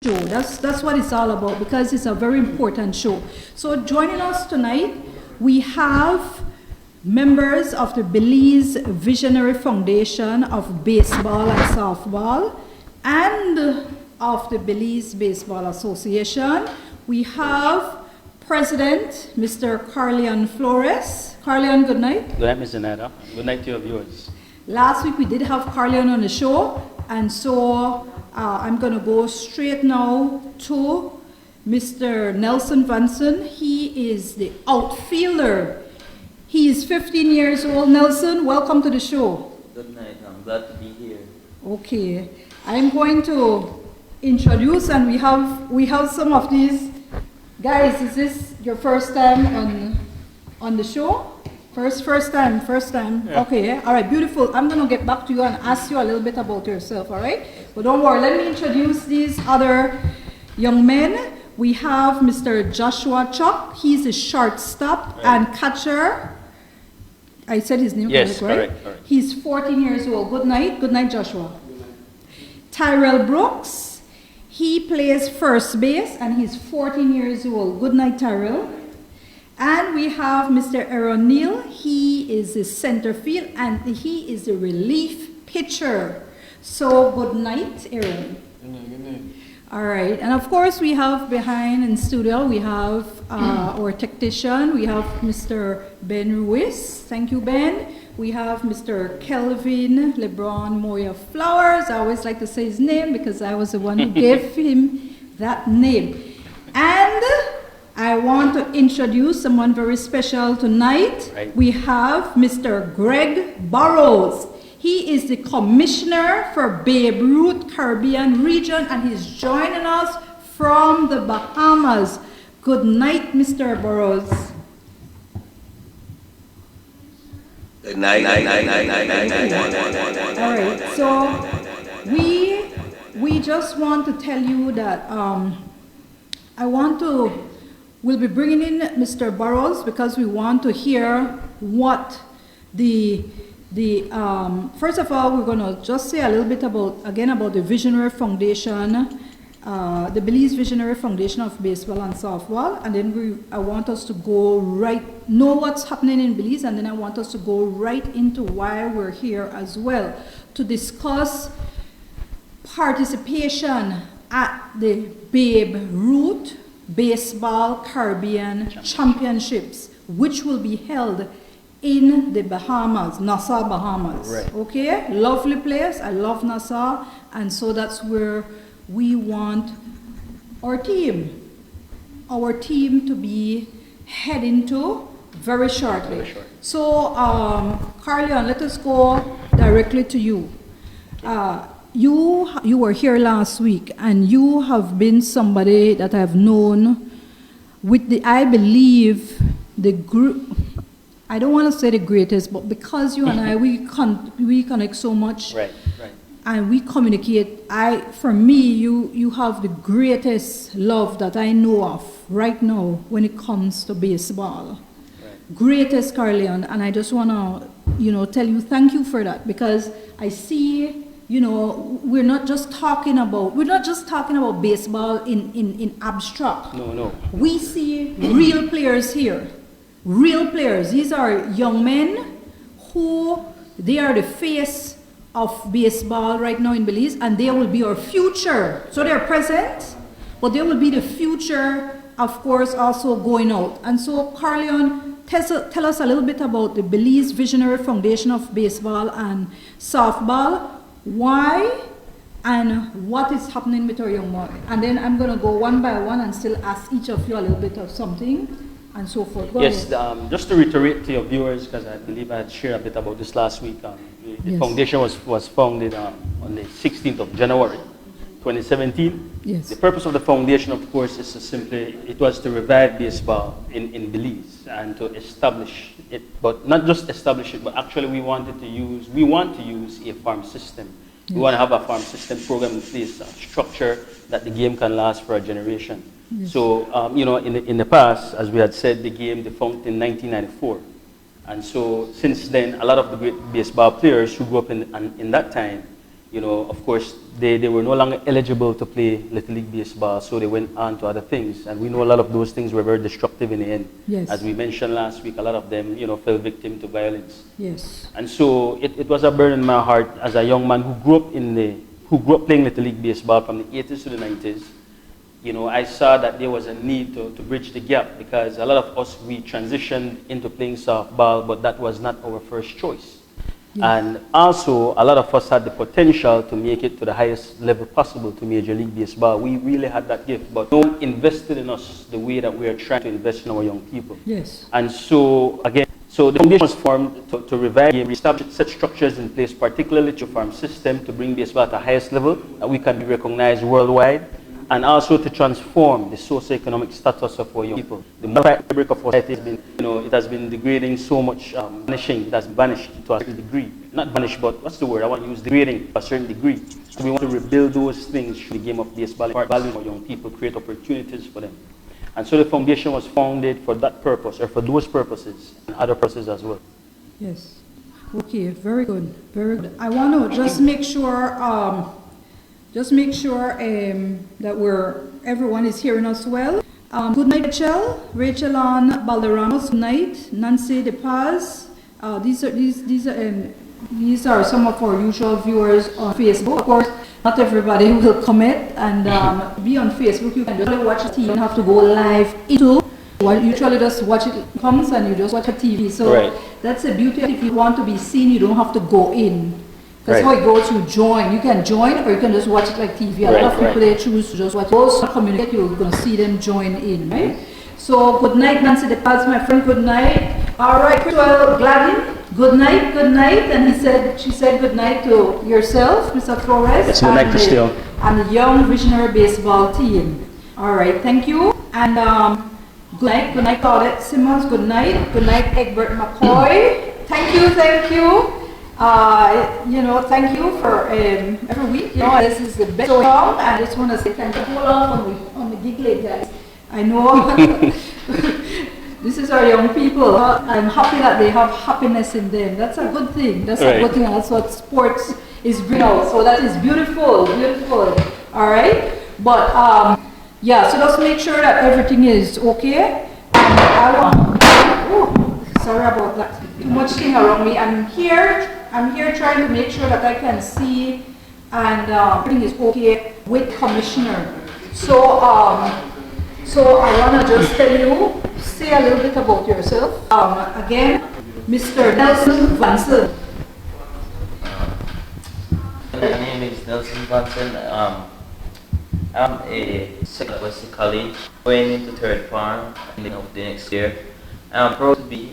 show. That's what it's all about, because it's a very important show. So joining us tonight, we have members of the Belize Visionary Foundation of Baseball and Softball and of the Belize Baseball Association. We have President Mr. Carolyn Flores. Carolyn, good night. Good night, Ms. Zenaida. Good night to your viewers. Last week we did have Carolyn on the show, and so I'm going to go straight now to Mr. Nelson Vanson. He is the outfielder. He is 15 years old. Nelson, welcome to the show. Good night. I'm glad to be here. Okay. I'm going to introduce, and we have some of these guys. Is this your first time on the show? First time. Yeah. Okay, all right, beautiful. I'm going to get back to you and ask you a little bit about yourself, all right? But don't worry, let me introduce these other young men. We have Mr. Joshua Chuck. He's a shortstop and catcher. I said his name yes, correct, right? Correct. He's 14 years old. Good night, Joshua. Tyrell Brooks. He plays first base and he's 14 years old. Good night, Tyrell. And we have Mr. Aaron Neal. He is the center field and he is the relief pitcher. So good night, Aaron. Good night. All right, and of course we have behind in studio, we have our technician. We have Mr. Ben Ruiz. Thank you, Ben. We have Mr. Kelvin LeBron Moya Flowers. I always like to say his name because I was the one who gave him that name. And I want to introduce someone very special tonight. Right. We have Mr. Greg Burrows. He is the commissioner for Babe Ruth Caribbean region, and he's joining us from the Bahamas. Good night, Mr. Burrows. Good night. All right, so we just want to tell you that we'll be bringing in Mr. Burrows because we want to hear what first of all, we're going to just say a little bit about the Visionary Foundation, the Belize Visionary Foundation of Baseball and Softball, and then I want us to know what's happening in Belize, and then I want us to go right into why we're here as well, to discuss participation at the Babe Ruth Baseball Caribbean Championships, which will be held in the Bahamas, Nassau, Bahamas. Right. Okay, lovely place. I love Nassau, and so that's where we want our team to be heading to very shortly. So, Carolyn, let us go directly to you. You were here last week, and you have been somebody that I've known with I believe, the group. I don't want to say the greatest, but because you and I, we connect so much, right, and we communicate. For me, you have the greatest love that I know of right now when it comes to baseball. Right. Greatest, Carolyn, and I just want to, tell you thank you for that, because I see, we're not just talking about baseball in abstract. No. We see real players here. Real players. These are young men they are the face of baseball right now in Belize, and they will be our future. So they're present, but they will be the future, of course, also going out. And so, Carolyn, tell us a little bit about the Belize Visionary Foundation of Baseball and Softball. Why and what is happening with our young men? And then I'm going to go one by one and still ask each of you a little bit of something and so forth. Go yes, ahead. just to reiterate to your viewers, because I believe I had shared a bit about this last week, the foundation was founded on the 16th of January, 2017. Yes. The purpose of the foundation, of course, is it was to revive baseball in Belize and to establish it, but not just establish it, but actually we want to use a farm system. Yes. We want to have a farm system program in place, a structure that the game can last for a generation. Yes. So, in the past, as we had said, the game defunct in 1994. And so, since then, a lot of the great baseball players who grew up in that time you know, of course, they were no longer eligible to play Little League Baseball, so they went on to other things. And we know a lot of those things were very destructive in the end. Yes. As we mentioned last week, a lot of them, you know, fell victim to violence. Yes. And so it was a burden in my heart as a young man who grew up playing Little League Baseball from the 80s to the 90s. You know, I saw that there was a need to bridge the gap, because a lot of us, we transitioned into playing softball, but that was not our first choice. Yes. And also, a lot of us had the potential to make it to the highest level possible, to Major League Baseball. We really had that gift, but no one invested in us the way that we are trying to invest in our young people. Yes. And so, again, so the foundation was formed to revive the game, establish set structures in place, particularly to farm system, to bring baseball to the highest level, that we can be recognized worldwide, and also to transform the socio-economic status of our young people. The fabric of our society has been, you know, it has been degrading so much, vanishing. It has vanished to a certain degree. Not vanished, but what's the word? I want to use degrading to a certain degree. So we want to rebuild those things through the game of baseball, value for young people, create opportunities for them. And so the foundation was founded for that purpose, or for those purposes, and other purposes as well. Yes. Okay, very good, very good. I want to just make sure, that everyone is hearing us well. Good night, Rachel on Balderramos. Good night, Nancy De Paz. These are some of our usual viewers on Facebook. Of course, not everybody will comment and be on Facebook. You can just watch the TV. You don't have to go live into. You usually just watch it comes and you just watch a TV. So right. That's the beauty. If you want to be seen, you don't have to go in. That's right. how it goes. You join. You can join, or you can just watch it like TV. A lot of people they choose to just watch. Those communicate. You're going to see them join in, right? So good night, Nancy De Paz, my friend. Good night. All right, Christopher Gladden. Good night, good night. And she said good night to yourself, Mr. Flores. Yes, good night, Christian. And the young visionary baseball team. All right, thank you. And good night, Claudette Simmons. Good night, Egbert McCoy. Thank you. You know, thank you for every week. You know, this is the best song. I just want to say thank you. Hold on the gig late, guys. I know this is our young people. I'm happy that they have happiness in them. That's a good thing. That's a good thing. That's what sports is bringing out. So that is beautiful. All right. But yeah. So just make sure that everything is okay. Sorry about that. Too much thing around me. I'm here trying to make sure that I can see and everything is okay with Commissioner. So I want to just tell you, say a little bit about yourself. Again, Mr. Nelson Vanson. My name is Nelson Vanson. I'm a second at West College, going into third farm of the next year. I'm proud to be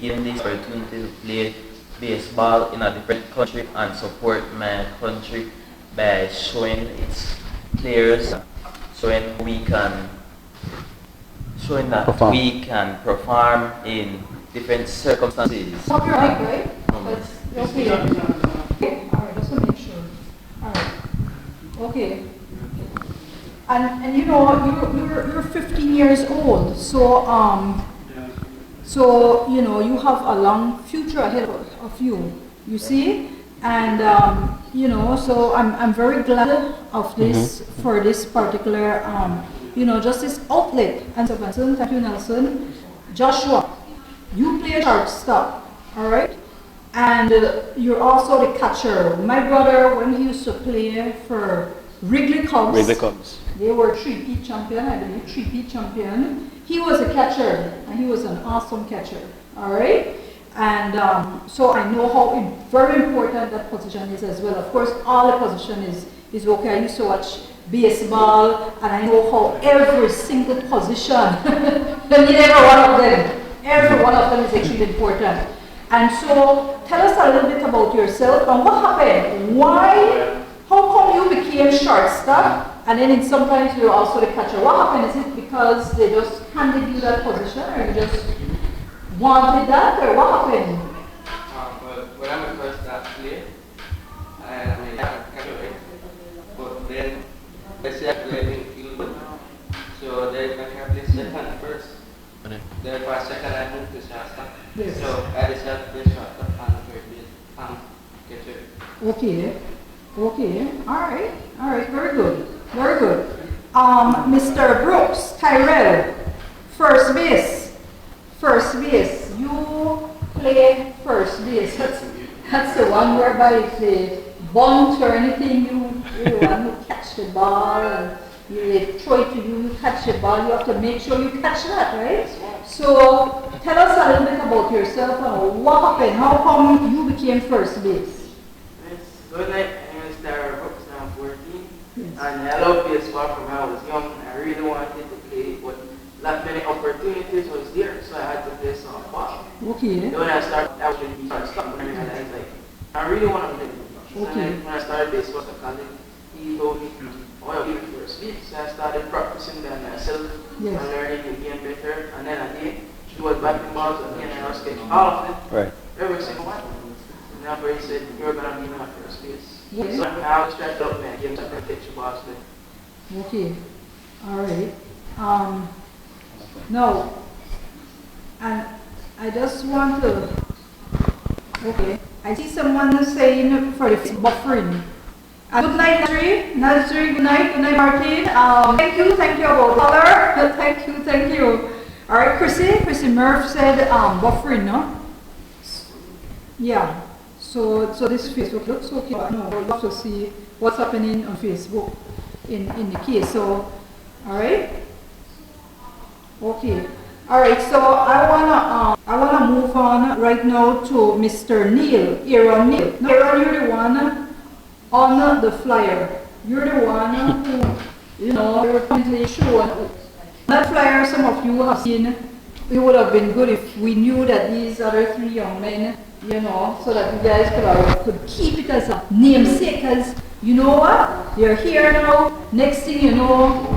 given this opportunity to play baseball in a different country and support my country by showing its players, showing that we can perform in different circumstances. Hope you're right? That's okay. All right, just to make sure. All right. Okay. And you know, you're 15 years old, so you know you have a long future ahead of you. You see, and you know, so I'm very glad of this for this particular you know, just this outlet. And so Vincent, thank you, Nelson. Joshua, you play shortstop, all right? And you're also the catcher. My brother, when he used to play for Wrigley Cubs, they were three-peat champion, I believe, three-peat champion. He was a catcher, and he was an awesome catcher, all right? And so I know how very important that position is as well. Of course, all the position is okay. I used to watch baseball, and I know how every single position, every one of them is extremely important. And so, tell us a little bit about yourself and what happened. How come you became shortstop, and then sometimes you're also the catcher? What happened? Is it because they just handed you that position, or you just wanted that, or what happened? Well, when I first started playing, I mean, catcher, but then let's say I played in field, so then I can play second first. Then for second I moved to shortstop. So I decided to play shortstop and third base and catcher. Okay. Okay, all right, very good, very good. Mr. Brooks, Tyrell, first base, you play first base. That's the one whereby if they bunt or anything, you want to catch the ball and they throw it to you, you catch the ball, you have to make sure you catch that, right? So tell us a little bit about yourself and what happened, how come you became first base? Good night, my name is Mr. Brooks, I'm 14. Yes. And I love baseball from when I was young. I really wanted to play, but not many opportunities was there, so I had to play softball. Okay. Then when I started, I was really stuck when I realized like, I really want to play. Okay. And then when I started baseball at college, he told me, oh, you'll be first base. So I started practicing by myself Yes. and learning the game better. And then again, he was batting balls again, and I was getting all of it, Right. every single one. And that's where he said, you're going to be my first base. Yes. So I always tried to up my game so I could catch the balls there. Okay, all right. No, and I just want to, okay, I see someone saying for the buffering. Good night, Nazri, good night, Martin. Thank you about color. Thank you. All right, Chrissy Murph said buffering, no? Yeah, so this Facebook looks okay. No, we'll have to see what's happening on Facebook in the case. So, all right. Okay. All right. So I wanna move on right now to Mr. Aaron Neil. No, Aaron, you're the one on the flyer. You're the one who, you're currently shown. That flyer, some of you have seen. It would have been good if we knew that these other three young men, so that you guys could keep it as a namesake. Because you know what? They're here now. Next thing you know,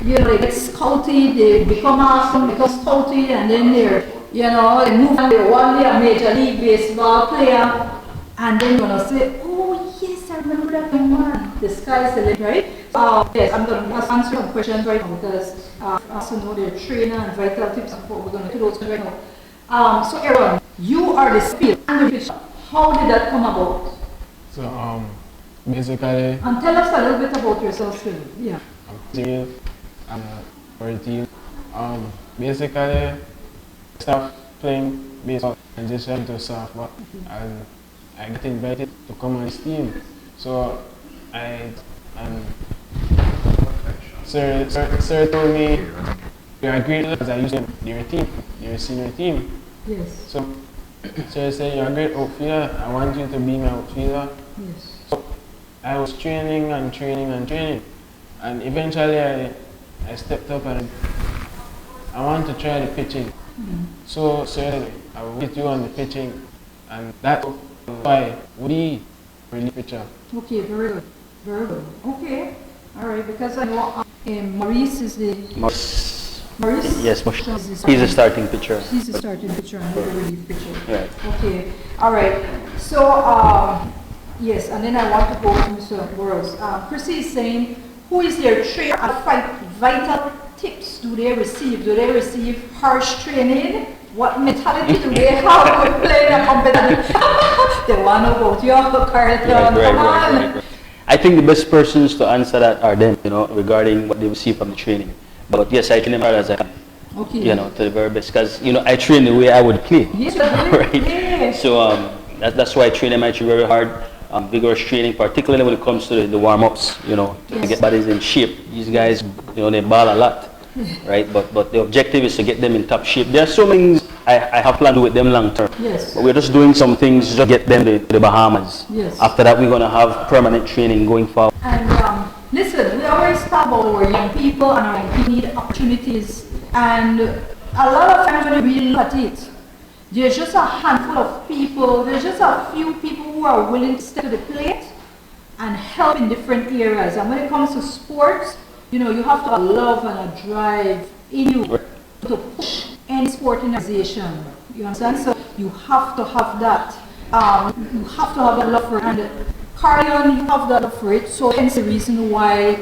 they get scouted, they become awesome, become scouted, and then they move on. They're one day a Major League Baseball player, and then you're going to say, oh yes, I remember that young man. The sky's the limit, right? Yes, I'm going to answer some questions right now because I also know their trainer and vital tips and what we're going to do those right now. So Aaron, you are the field and the pitcher. How did that come about? So basically, And tell us a little bit about yourself, too. Yeah. I'm 14. Basically, I started playing baseball and just went to softball, and I got invited to come on this team. So Sir told me, you are great because I used to your team, your senior team. Yes. So Sir said, you're a great outfielder, I want you to be my outfielder. Yes. So I was training, and eventually I stepped up and I want to try the pitching. So Sir said, I will get you on the pitching, and that's why we really pitcher. Okay, very good. Very good. Okay. All right, because I know Maurice is the... Maurice? Yes, he's a starting pitcher. He's a starting pitcher and a relief pitcher. Right. Okay. All right. So, yes, and then I want to go to Mr. Burrows. Chrissy is saying, who is their trainer and vital tips do they receive? Do they receive harsh training? What mentality do they have when playing a competitive? They want to go to your Carlton. Come on. I think the best persons to answer that are them, regarding what they receive from the training. But yes, I train them hard as I can, Okay. to the very best. Because, I train the way I would play. Yes, right? Yes. So that's why I train them. I train very hard. Vigorous training, particularly when it comes to the warm-ups, to get bodies in shape. These guys, they ball a lot, right? But the objective is to get them in top shape. There are so many things I have planned to do with them long term. Yes. But we're just doing some things to get them to the Bahamas. Yes. After that, we're going to have permanent training going forward. And listen, we always talk about our young people and our young people need opportunities. And a lot of times when you really look at it, there's just a handful of people, there's just a few people who are willing to step to the plate and help in different areas. And when it comes to sports, you have to have a love and a drive in you to push any sporting organization. You understand? So you have to have that. You have to have that love for it. And Carolyn, you have that love for it. So hence the reason why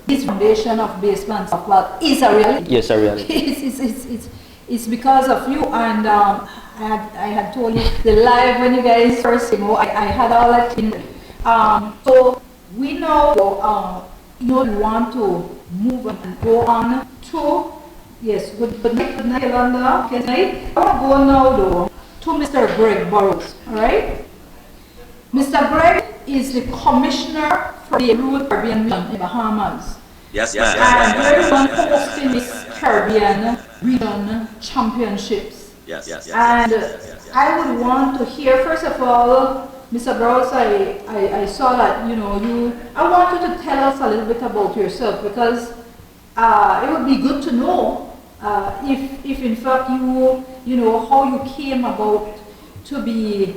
this foundation of baseball and softball is a reality. Yes, a reality. It's because of you. And I had told you the live when you guys first came out, I had all that in. So we know, you want to move and go on to, yes, good night, Yolanda. Good night. I want to go now, though, to Mr. Greg Burrows, all right? Mr. Greg is the commissioner for the Ruth Caribbean region in Bahamas. Yes, And ma'am. they're the one hosting this Caribbean region championships. Yes. And I would want to hear, first of all, Mr. Burrows, I saw that, I want you to tell us a little bit about yourself, because it would be good to know if in fact how you came about to be,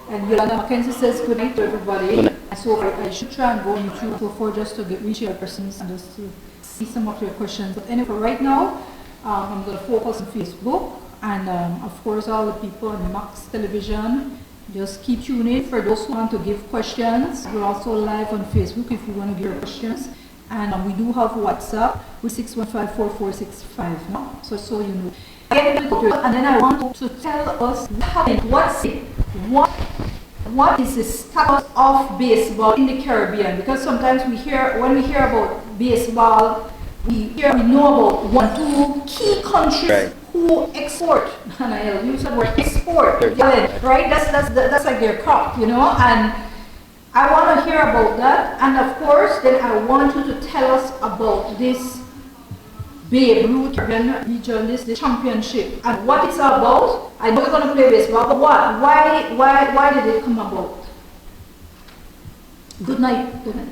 and Yolanda Mackenzie says good night to everybody. So I should try and go on YouTube before just to reach your questions and just to see some of your questions. But anyway, right now, I'm going to focus on Facebook, and of course all the people on Max Television. Just keep tuning for those who want to give questions. We're also live on Facebook if you want to give your questions. And we do have WhatsApp with 615-4465 now, so you know. And then I want to tell us what is the status of baseball in the Caribbean? Because sometimes when we hear about baseball, we know about 1, 2 key countries who export, and I'll use the word export, right? That's like their crop, and I want to hear about that. And of course, then I want you to tell us about this Babe Ruth Caribbean region, this championship, and what it's about. I know we're going to play baseball, but what? Why did it come about? Good night. Good night.